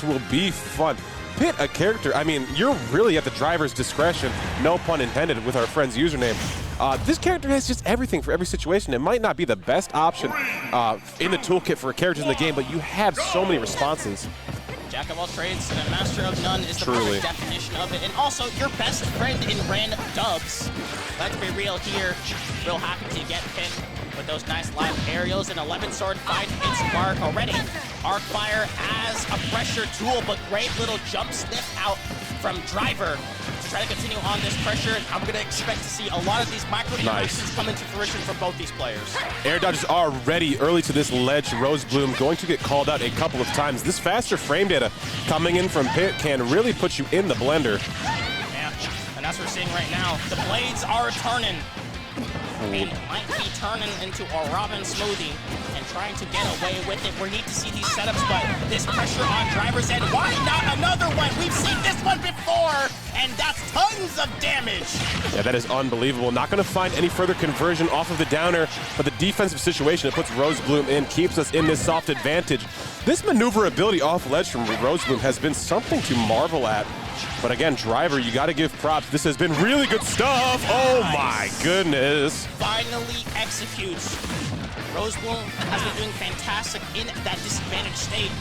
This will be fun. Pit a character, I mean, you're really at the driver's discretion, no pun intended with our friend's username. This character has just everything for every situation. It might not be the best option in the toolkit for characters in the game, but you have so many responses. Jack of all trades and a master of none is the perfect definition of it. And also your best friend in random dubs. Let's be real here. Real happy to get Pit with those nice live aerials. And 11 sword fight hits Mark already. Arcfire as a pressure tool, but great little jump sniff out from Driver to try to continue on this pressure. And I'm going to expect to see a lot of these micro interactions come into fruition from both these players. Air dodges are ready early to this ledge. Rosebloom going to get called out a couple of times. This faster frame data coming in from Pit can really put you in the blender. Yeah, and that's what we're seeing right now. The blades are turning. It might be turning into a Robin smoothie and trying to get away with it. We need to see these setups, but this pressure on Driver's end. Why not another one? We've seen this one before, and that's tons of damage. Yeah, that is unbelievable. Not going to find any further conversion off of the downer, but the defensive situation it puts Rosebloom in keeps us in this soft advantage. This maneuverability off ledge from Rosebloom has been something to marvel at. But again, Driver, you got to give props. This has been really good stuff. Oh my goodness. Finally executes. Rosebloom has been doing fantastic in that disadvantaged state,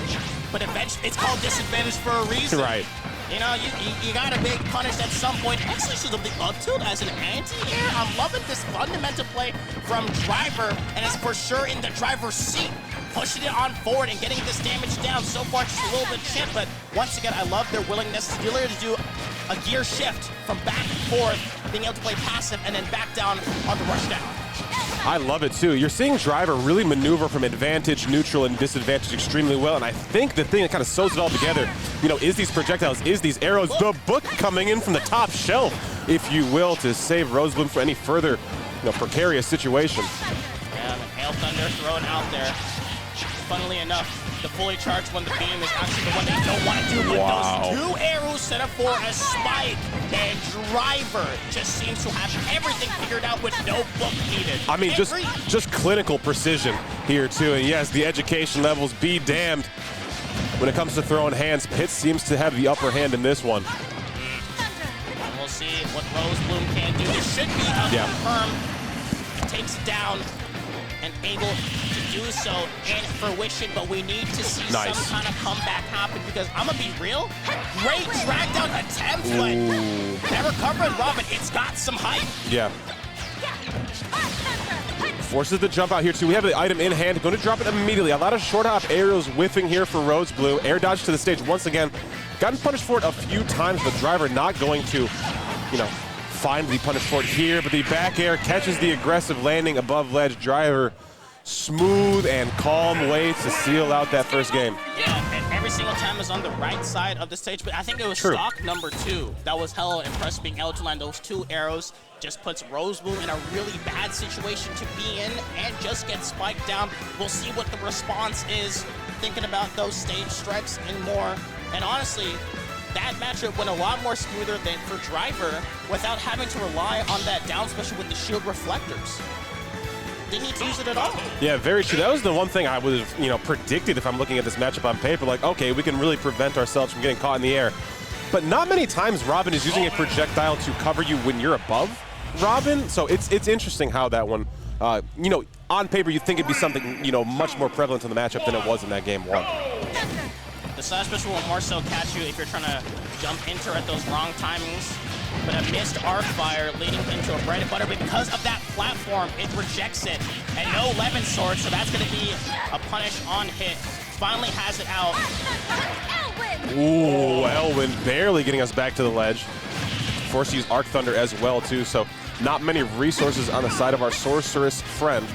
but eventually it's called disadvantage for a reason. Right. You know, you got to be punished at some point, especially of the up tilt as an anti-air. I'm loving this fundamental play from Driver, and it's for sure in the driver's seat, pushing it on forward and getting this damage down. So far, just a little bit chipped, but once again, I love their willingness to do a gear shift from back and forth, being able to play passive and then back down on the rush down. I love it too. You're seeing Driver really maneuver from advantage, neutral, and disadvantage extremely well, and I think the thing that kind of sews it all together, you know, is these projectiles, is these arrows, the book coming in from the top shelf, if you will, to save Rosebloom for any further, you know, precarious situation. Yeah, Hail Thunder thrown out there. Funnily enough, the fully charged one, the beam, is actually the one they don't want to do, but those 2 arrows set up for a spike, and Driver just seems to have everything figured out with no book needed. I mean, just clinical precision here too, and yes, the education levels be damned. When it comes to throwing hands, Pit seems to have the upper hand in this one. And we'll see what Rosebloom can do. This should be a confirm. Takes it down and able to do so in fruition, but we need to see some kind of comeback happen, because I'm gonna be real, great drag down attempt, but never covering Robin. It's got some height. Yeah. Forces the jump out here too. We have the item in hand, going to drop it immediately. A lot of short hop aerials whiffing here for Rosebloom. Air dodge to the stage once again. Gotten punished for it a few times, but Driver not going to, you know, finally punished for it here, but the back air catches the aggressive landing above ledge. Driver, smooth and calm way to seal out that first game. Yeah, and every single time is on the right side of the stage, but I think it was stock number 2 that was hella impressive, being able to land those 2 arrows. Just puts Rosebloom in a really bad situation to be in and just get spiked down. We'll see what the response is, thinking about those stage strikes and more. And honestly, that matchup went a lot more smoother than for Driver without having to rely on that down special with the shield reflectors. Didn't need to use it at all. Yeah, very true. That was the one thing I would have, you know, predicted if I'm looking at this matchup on paper. Like, okay, we can really prevent ourselves from getting caught in the air. But not many times Robin is using a projectile to cover you when you're above Robin. So it's interesting how that one, you know, on paper you'd think it'd be something, you know, much more prevalent in the matchup than it was in that game 1. The slash special will more so catch you if you're trying to jump into at those wrong timings. But a missed arc fire leading into a bread and butter, but because of that platform, it rejects it. And no 11 sword, so that's going to be a punish on hit. Finally has it out. Ooh, Elwin barely getting us back to the ledge. Forced to use Arc Thunder as well, too, so not many resources on the side of our sorceress friend.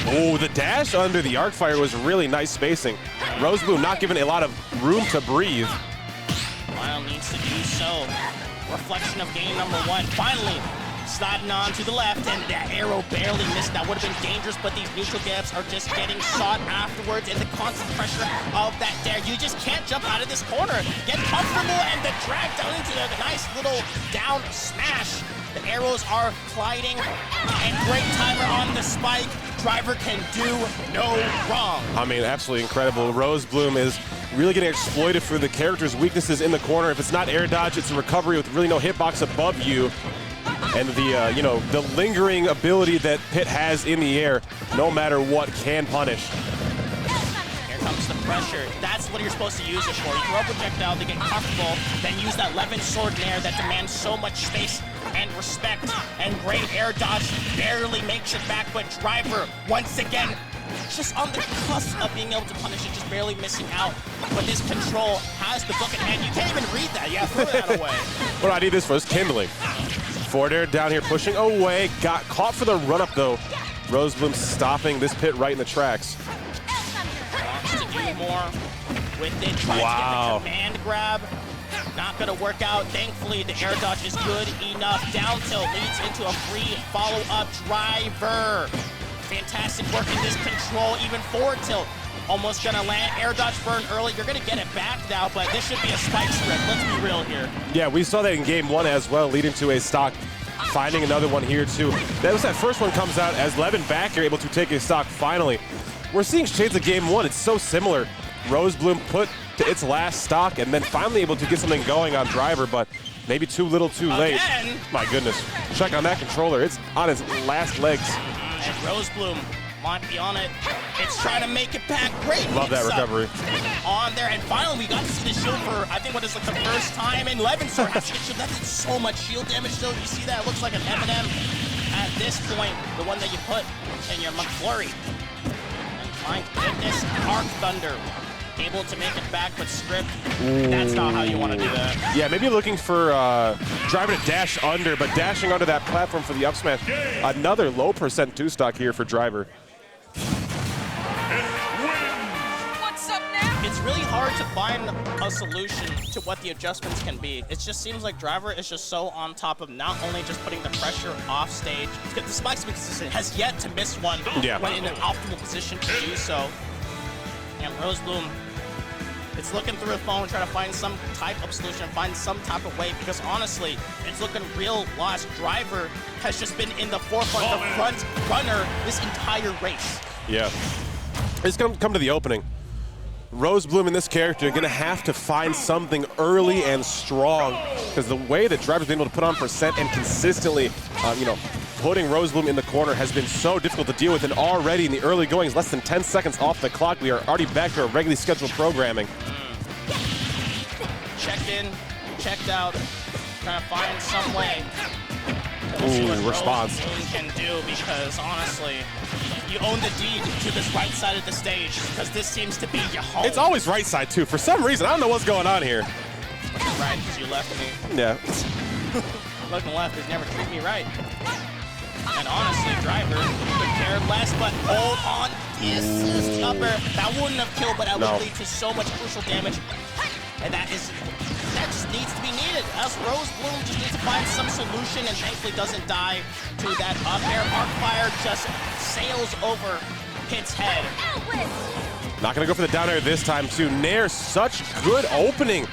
Oh, the dash under the arc fire was really nice spacing. Rosebloom not given a lot of room to breathe. Lyle needs to do so. Reflection of game number 1. Finally sliding on to the left, and that arrow barely missed. That would have been dangerous, but these neutral gaps are just getting shot afterwards, and the constant pressure of that dare. You just can't jump out of this corner. Get comfortable, and the drag down into the nice little down smash. The arrows are colliding, and great timer on the spike. Driver can do no wrong. I mean, absolutely incredible. Rosebloom is really getting exploited for the character's weaknesses in the corner. If it's not air dodge, it's a recovery with really no hitbox above you. And the, you know, the lingering ability that Pit has in the air, no matter what, can punish. Here comes the pressure. That's what you're supposed to use it for. You throw a projectile to get comfortable, then use that 11 sword in air that demands so much space and respect. And great air dodge barely makes it back, but Driver, once again, just on the cusp of being able to punish it, just barely missing out. But this control has the book in hand. You can't even read that. Yeah, throw that away. What do I need this for? It's kindling. Forward air down here, pushing away. Got caught for the run-up, though. Rosebloom stopping this Pit right in the tracks. Wants to do more with it. Tries to get the command grab. Not going to work out. Thankfully, the air dodge is good enough. Down tilt leads into a free follow-up. Driver. Fantastic work in this control. Even forward tilt. Almost going to land. Air dodge burn early. You're going to get it back now, but this should be a spike strip. Let's be real here. Yeah, we saw that in game 1 as well, leading to a stock. Finding another one here, too. That first one comes out as Levin back, you're able to take a stock finally. We're seeing shades of game 1. It's so similar. Rosebloom put to its last stock and then finally able to get something going on Driver, but maybe too little too late. Again. My goodness. Check on that controller. It's on its last legs. And Rosebloom might be on it. It's trying to make it back. Great. Love that recovery. On there, and finally we got to see the shield for, I think, what is like the first time in Levin Sword has to get shield. That did so much shield damage still. You see that? It looks like an M&M at this point, the one that you put in your McFlurry. And my goodness, Arc Thunder. Able to make it back, but script, that's not how you want to do that. Yeah, maybe looking for Driver to dash under, but dashing under that platform for the up smash. Another low percent 2-stock here for Driver. What's up now? It's really hard to find a solution to what the adjustments can be. It just seems like Driver is just so on top of not only just putting the pressure off stage, the spike consistent has yet to miss one when in an optimal position to do so. And Rosebloom, it's looking through a phone, trying to find some type of solution, find some type of way, because honestly, it's looking real lost. Driver has just been in the forefront, the front runner this entire race. Yeah. It's going to come to the opening. Rosebloom and this character are going to have to find something early and strong, because the way that Driver's been able to put on percent and consistently, you know, putting Rosebloom in the corner has been so difficult to deal with, and already in the early goings, less than 10 seconds off the clock, we are already back to our regularly scheduled programming. Checked in, checked out, trying to find some way. Ooh, response. Rosebloom can do, because honestly, you own the deed to this right side of the stage, because this seems to be your home. It's always right side too. For some reason, I don't know what's going on here. Right, because you left me. Yeah. Looking left is never treat me right. And honestly, Driver could care less, but hold on. This is the upper. That wouldn't have killed, but that would lead to so much crucial damage. And that just needs to be needed. As Rosebloom just needs to find some solution, and thankfully doesn't die to that up air. Arcfire just sails over Pit's head. Not going to go for the down air this time, too. Nair, such good opening.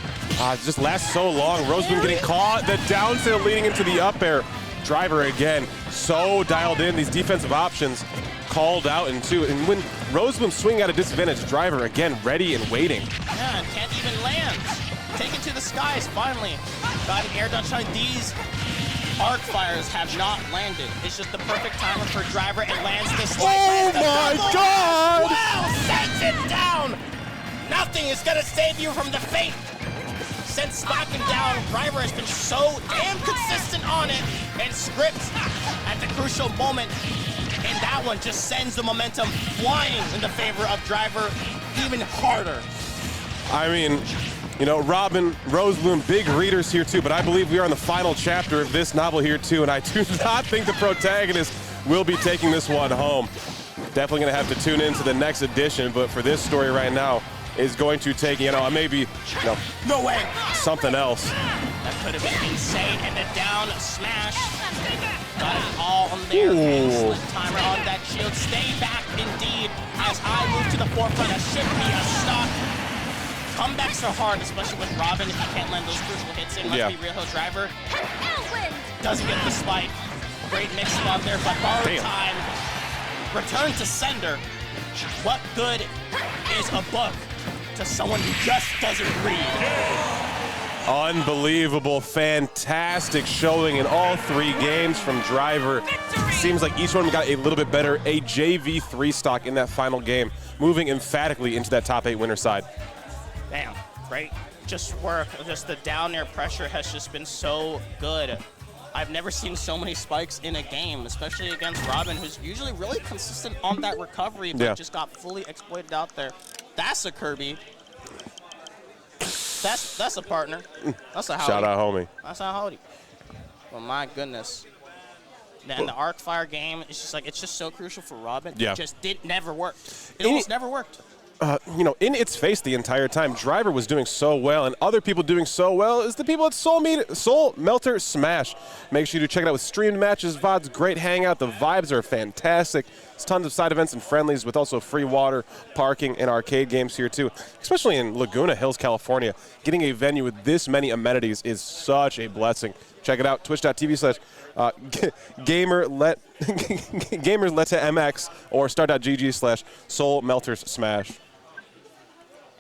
Just lasts so long. Rosebloom getting caught. The down tilt leading into the up air. Driver again, so dialed in. These defensive options called out in two. And when Rosebloom swinging at a disadvantage, Driver again ready and waiting. Yeah, and can't even land. Take it to the skies, finally. Got an air dodge shot. These arc fires have not landed. It's just the perfect timer for Driver. It lands this light. Oh my God! Wow, sends it down. Nothing is gonna save you from the fate. Since stocking down, Driver has been so damn consistent on it, and Script at the crucial moment, and that one just sends the momentum flying in the favor of Driver even harder. I mean, you know, Robin, Rosebloom, big readers here too, but I believe we are in the final chapter of this novel here too, and I do not think the protagonist will be taking this one home. Definitely gonna have to tune into the next edition, but for this story right now, is going to take, you know, maybe, no way, something else. That could have been insane, and the down smash. Got it all on there. Split timer on that shield. Stay back indeed as I move to the forefront. That should be a stock. Comebacks are hard, especially with Robin if you can't land those crucial hits in. Must be real. Driver doesn't get the spike. Great mix out there, but borrowed time. Return to sender. What good is a book to someone who just doesn't read. Unbelievable, fantastic showing in all 3 games from Driver. Seems like each one got a little bit better. A JV3 stock in that final game, moving emphatically into that top 8 winner side. Damn, great just work. Just the down air pressure has just been so good. I've never seen so many spikes in a game, especially against Robin, who's usually really consistent on that recovery, but just got fully exploited out there. That's a Kirby. That's a partner. That's a howdy. Shout out, homie. That's a howdy. Well, my goodness. And the arc fire game is just like, it's just so crucial for Robin. Yeah. It just never worked. It almost never worked. You know, in its face the entire time, Driver was doing so well, and other people doing so well is the people at Soul Melter Smash. Make sure you check it out with streamed matches, VODs, great hangout. The vibes are fantastic. There's tons of side events and friendlies with also free water, parking, and arcade games here too. Especially in Laguna Hills, California. Getting a venue with this many amenities is such a blessing. Check it out, twitch.tv/GamersLetaMX or start.gg/Soul Melters Smash.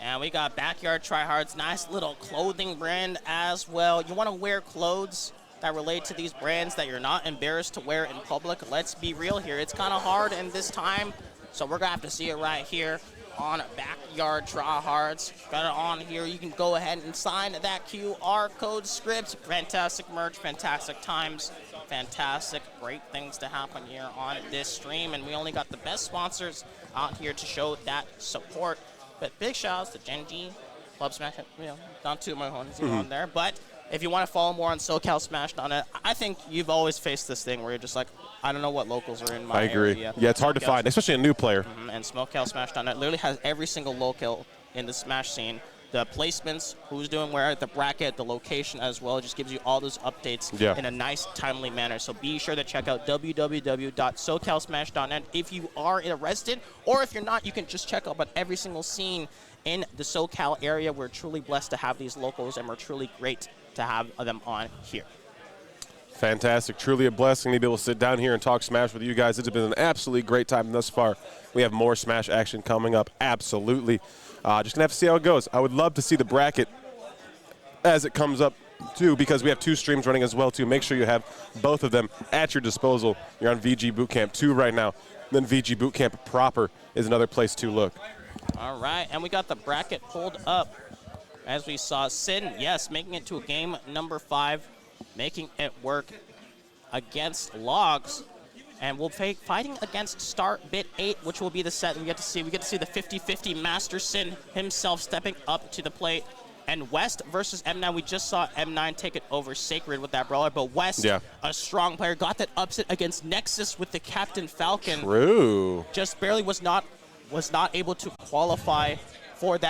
And we got Backyard Tryhards, nice little clothing brand as well. You want to wear clothes that relate to these brands that you're not embarrassed to wear in public. Let's be real here. It's kind of hard in this time, so we're going to have to see it right here on Backyard Tryhards. Got it on here. You can go ahead and sign that QR code script. Fantastic merch, fantastic times, fantastic, great things to happen here on this stream. And we only got the best sponsors out here to show that support. But big shout outs to Gen.G, Club Smash, you know, not too my horns on there. But if you want to follow more on SoCal Smash.net, I think you've always faced this thing where you're just like, I don't know what locals are in my area. Yeah, it's hard to find, especially a new player. And SoCal Smash.net literally has every single local in the Smash scene. The placements, who's doing where, the bracket, the location as well. It just gives you all those updates in a nice, timely manner. So be sure to check out www.socalsmash.net if you are a resident, or if you're not, you can just check out every single scene in the SoCal area. We're truly blessed to have these locals, and we're truly great to have them on here. Fantastic. Truly a blessing to be able to sit down here and talk Smash with you guys. It's been an absolutely great time thus far. We have more Smash action coming up, absolutely. Just going to have to see how it goes. I would love to see the bracket as it comes up, too, because we have 2 streams running as well, too. Make sure you have both of them at your disposal. You're on VG Bootcamp 2 right now. Then VG Bootcamp proper is another place to look. All right, and we got the bracket pulled up. As we saw, Sin, yes, making it to a game number 5, making it work against Logs. And we'll be fighting against Starbit 8, which will be the set we get to see. We get to see the 50-50 Master Sin himself stepping up to the plate. And West versus M9, we just saw M9 take it over Sacred with that brawler. But West, a strong player, got that upset against Nexus with the Captain Falcon. True. Just barely was not able to qualify for that